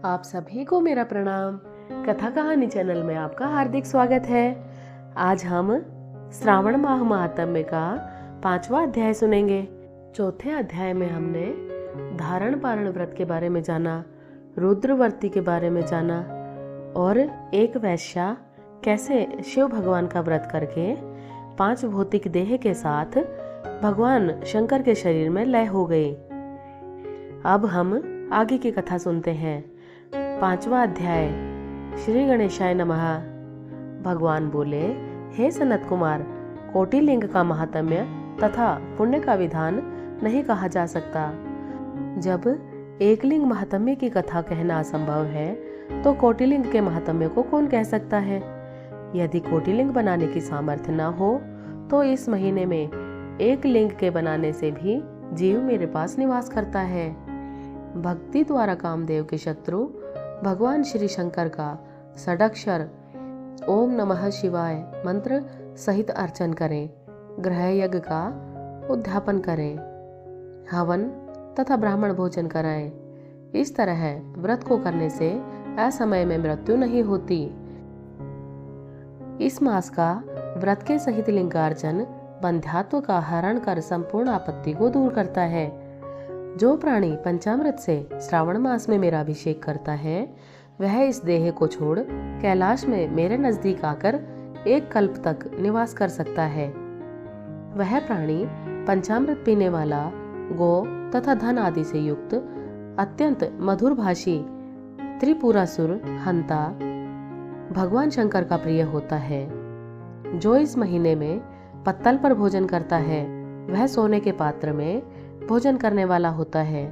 आप सभी को मेरा प्रणाम। कथा कहानी चैनल में आपका हार्दिक स्वागत है। आज हम श्रावण माह महात्म्य का 5वां अध्याय सुनेंगे। चौथे अध्याय में हमने धारण पारण व्रत के बारे में जाना, रुद्रवर्ती के बारे में जाना और एक वैश्या कैसे शिव भगवान का व्रत करके 5 भौतिक देह के साथ भगवान शंकर के शरीर में लय हो गई। अब हम आगे की कथा सुनते हैं। 5वां अध्याय। श्री गणेशाय नमः। भगवान बोले, हे सनत कुमार, कोटिलिंग का महात्म्य तथा पुण्य का विधान नहीं कहा जा सकता। जब एकलिंग महात्म्य की कथा कहना असंभव है तो कोटिलिंग के महात्म्य को कौन कह सकता है। यदि कोटिलिंग बनाने की सामर्थ्य न हो तो इस महीने में एक लिंग के बनाने से भी जीव मेरे पास निवास करता है। भक्ति द्वारा कामदेव के शत्रु भगवान श्री शंकर का षडाक्षर ओम नमः शिवाय मंत्र सहित अर्चन करें, ग्रह यज्ञ का उद्यापन करें, हवन तथा ब्राह्मण भोजन कराएं। इस तरह व्रत को करने से असमय में मृत्यु नहीं होती। इस मास का व्रत के सहित लिंगार्चन बंध्यात्व का हरण कर संपूर्ण आपत्ति को दूर करता है। जो प्राणी पंचामृत से श्रावण मास में मेरा अभिषेक करता है वह इस देह को छोड़ कैलाश में मेरे नजदीक आकर एक कल्प तक निवास कर सकता है। वह प्राणी पंचामृत पीने वाला, गो तथा धन आदि से युक्त, अत्यंत मधुर भाषी, त्रिपुरासुर हंता भगवान शंकर का प्रिय होता है। जो इस महीने में पत्तल पर भोजन करता है वह सोने के पात्र में भोजन करने वाला होता है।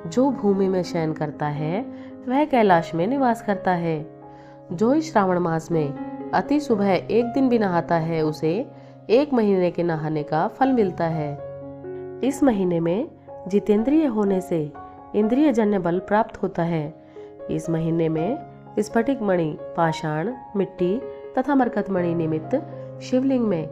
जो भूमि में शयन करता है वह कैलाश में निवास करता है। जो इस श्रावण मास में अति सुबह एक दिन भी नहाता है उसे 1 महीने के नहाने का फल मिलता है। इस महीने में जितेंद्रिय होने से इंद्रिय जन्य बल प्राप्त होता है। इस महीने में स्फटिक मणि, पाषाण, मिट्टी तथा मरकत मणि निमित्त शिवलिंग में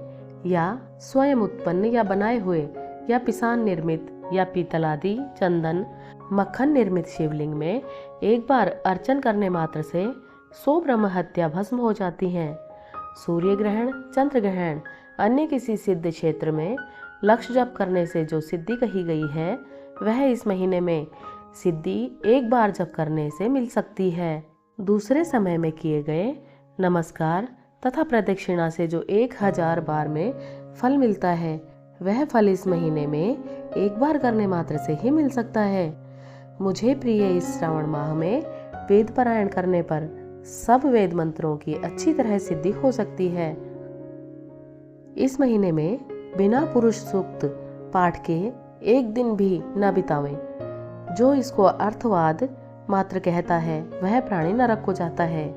या स्वयं उत्पन्न या बनाए हुए या पिसान निर्मित या पीतल आदि, चंदन, मक्खन निर्मित शिवलिंग में एक बार अर्चन करने मात्र से 100 ब्रह्म हत्या भस्म हो जाती हैं। सूर्य ग्रहण, चंद्र ग्रहण, अन्य किसी सिद्ध क्षेत्र में लक्ष्य जप करने से जो सिद्धि कही गई है वह इस महीने में सिद्धि एक बार जप करने से मिल सकती है। दूसरे समय में किए गए नमस्कार तथा प्रदक्षिणा से जो 1000 बार में फल मिलता है वह फल इस महीने में एक बार करने मात्र से ही मिल सकता है। मुझे प्रिय इस श्रावण माह में वेद पारायण करने पर सब वेद मंत्रों की अच्छी तरह सिद्धि हो सकती है। इस महीने में बिना पुरुष सूक्त पाठ के एक दिन भी न बितावें। जो इसको अर्थवाद मात्र कहता है वह प्राणी नरक को जाता है।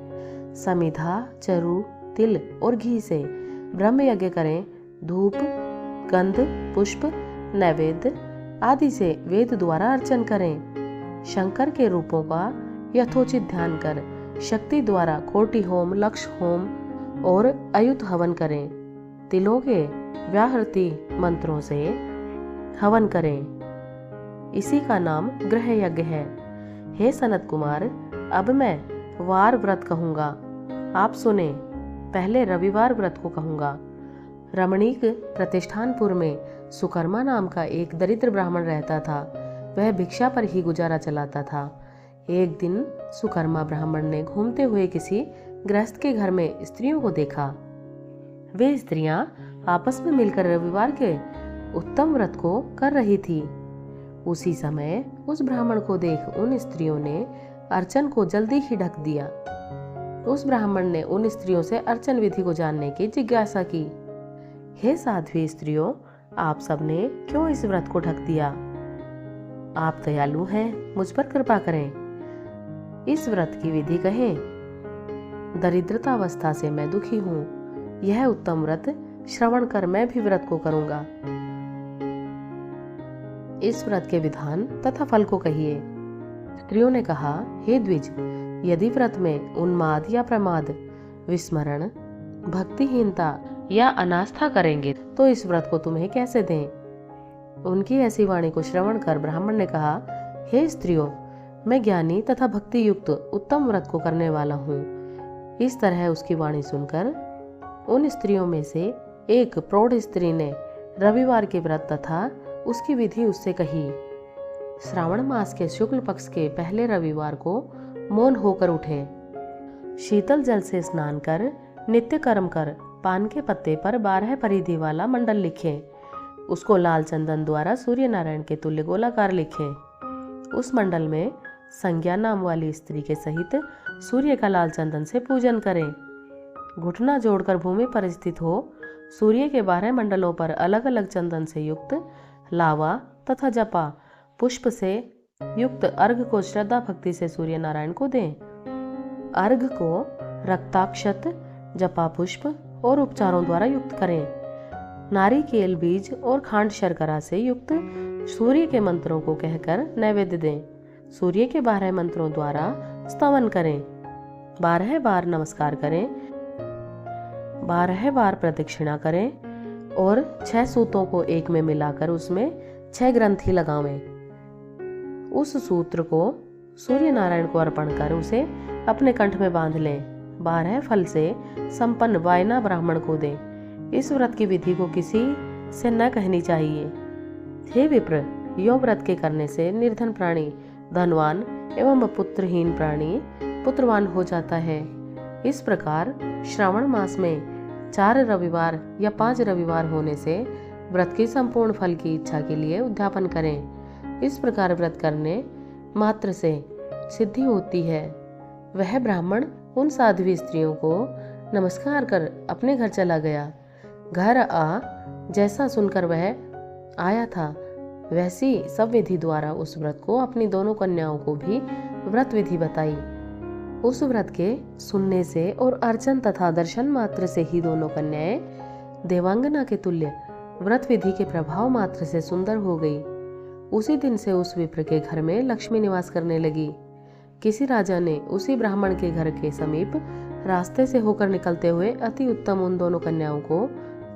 समिधा, चरु, तिल और घी से ब्रह्म यज्ञ करें। धूप, गंध, पुष्प, नैवेद्य आदि से वेद द्वारा अर्चन करें। शंकर के रूपों का यथोचित ध्यान कर शक्ति द्वारा कोटि होम, लक्ष होम और अयुत हवन करें। तिलों के व्याहृति मंत्रों से हवन करें। इसी का नाम ग्रह यज्ञ है। हे सनत कुमार, अब मैं वार व्रत कहूंगा, आप सुने। पहले रविवार व्रत को कहूंगा। रमणीक प्रतिष्ठानपुर में सुकर्मा नाम का एक दरिद्र ब्राह्मण रहता था। वह भिक्षा पर ही गुजारा चलाता था। एक दिन सुकर्मा ब्राह्मण ने घूमते हुए किसी गृहस्थ के घर में स्त्रियों को देखा। वे स्त्रियां आपस में मिलकर रविवार के उत्तम व्रत को कर रही थी। उसी समय उस ब्राह्मण को देख उन स्त्रियों ने अर्चन को जल्दी ही ढक दिया। उस ब्राह्मण ने उन स्त्रियों से अर्चन विधि को जानने की जिज्ञासा की। हे साध्वी स्त्रियों, आप सबने क्यों इस व्रत को ढक दिया? आप दयालु हैं, मुझ पर कृपा करें। इस व्रत की विधि कहें। दरिद्रतावस्था से मैं दुखी हूँ। यह उत्तम व्रत श्रवण कर मैं भी व्रत को करूंगा। इस व्रत के विधान तथा फल को कहिए। स्त्रियों ने कहा, हे द्विज, यदि व्रत में उन्माद या प्रमाद, विस्मरण, भक्तिहीनता या अनास्था करेंगे तो इस व्रत को तुम्हें कैसे दें? उनकी ऐसी वाणी को श्रवण कर ब्राह्मण ने कहा, हे स्त्रियों, मैं ज्ञानी तथा भक्ति युक्त उत्तम व्रत को करने वाला हूँ। इस तरह उसकी वाणी सुनकर उन स्त्रियों में से एक प्रौढ़ स्त्री ने रविवार के व्रत तथा उसकी विधि उससे कही। श्रावण मास के शुक्ल पक्ष के पहले रविवार को मौन होकर उठे, शीतल जल से स्नान कर नित्य कर्म कर पान के पत्ते पर 12 परिधि वाला मंडल लिखे, उसको लाल चंदन द्वारा सूर्य नारायण के तुल्य गोलाकार लिखे। उस मंडल में संज्ञा नाम वाली स्त्री के सहित सूर्य का लाल चंदन से पूजन करें। घुटना जोड़कर भूमि पर स्थित हो सूर्य के 12 मंडलों पर अलग अलग चंदन से युक्त लावा तथा जपा पुष्प से युक्त अर्घ को श्रद्धा भक्ति से सूर्य नारायण को दें। अर्घ को रक्ताक्षत, जपा पुष्प और उपचारों द्वारा युक्त करें। नारिकेल बीज और खांड शर्करा से युक्त सूर्य के मंत्रों को कहकर नैवेद्य दें। सूर्य के 12 मंत्रों द्वारा स्तवन करें। 12 बार नमस्कार करें, 12 बार प्रदक्षिणा करें और 6 सूतों को एक में मिलाकर उसमें 6 ग्रंथि लगावें। उस सूत्र को सूर्य नारायण को अर्पण कर उसे अपने कंठ में बांध लें। 12 फल से संपन्न वायना ब्राह्मण को दें। इस व्रत की विधि को किसी से न कहनी चाहिए। हे विप्र, यो व्रत के करने से निर्धन प्राणी धनवान एवं पुत्रहीन प्राणी पुत्रवान हो जाता है। इस प्रकार श्रावण मास में 4 रविवार या 5 रविवार होने से व्रत की संपूर्ण फल की इच्छा के लिए उद्यापन करें। इस प्रकार व्रत करने मात्र से सिद्धि होती है। वह ब्राह्मण उन साध्वी स्त्रियों को नमस्कार कर अपने घर चला गया। घर आ जैसा सुनकर वह आया था वैसी सब विधि द्वारा उस व्रत को अपनी दोनों कन्याओं को भी व्रत विधि बताई। उस व्रत के सुनने से और अर्चन तथा दर्शन मात्र से ही दोनों कन्याएं देवांगना के तुल्य व्रत विधि के प्रभाव मात्र से सुंदर हो गई। उसी दिन से उस विप्र के घर में लक्ष्मी निवास करने लगी। किसी राजा ने उसी ब्राह्मण के घर के समीप रास्ते से होकर निकलते हुए अति उत्तम उन दोनों कन्याओं को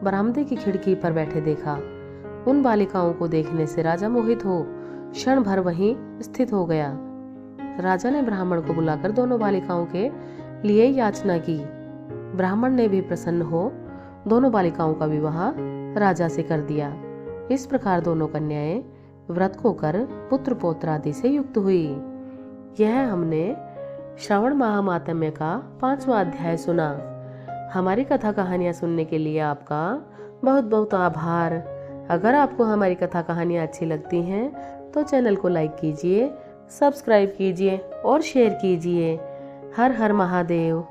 बरामदे की खिड़की पर बैठे देखा। उन बालिकाओं को देखने से राजा मोहित हो क्षण भर वहीं स्थित हो गया। राजा ने ब्राह्मण को बुलाकर दोनों बालिकाओं के लिए याचना की। ब्राह्मण ने भी प्रसन्न हो दोनों बालिकाओं का विवाह राजा से कर दिया। इस प्रकार दोनों कन्याएं व्रत को कर पुत्र पौत्र आदि से युक्त हुई। यह हमने श्रावण महामातम्य का 5वां अध्याय सुना। हमारी कथा कहानियाँ सुनने के लिए आपका बहुत बहुत आभार। अगर आपको हमारी कथा कहानियाँ अच्छी लगती हैं तो चैनल को लाइक कीजिए, सब्सक्राइब कीजिए और शेयर कीजिए। हर हर महादेव।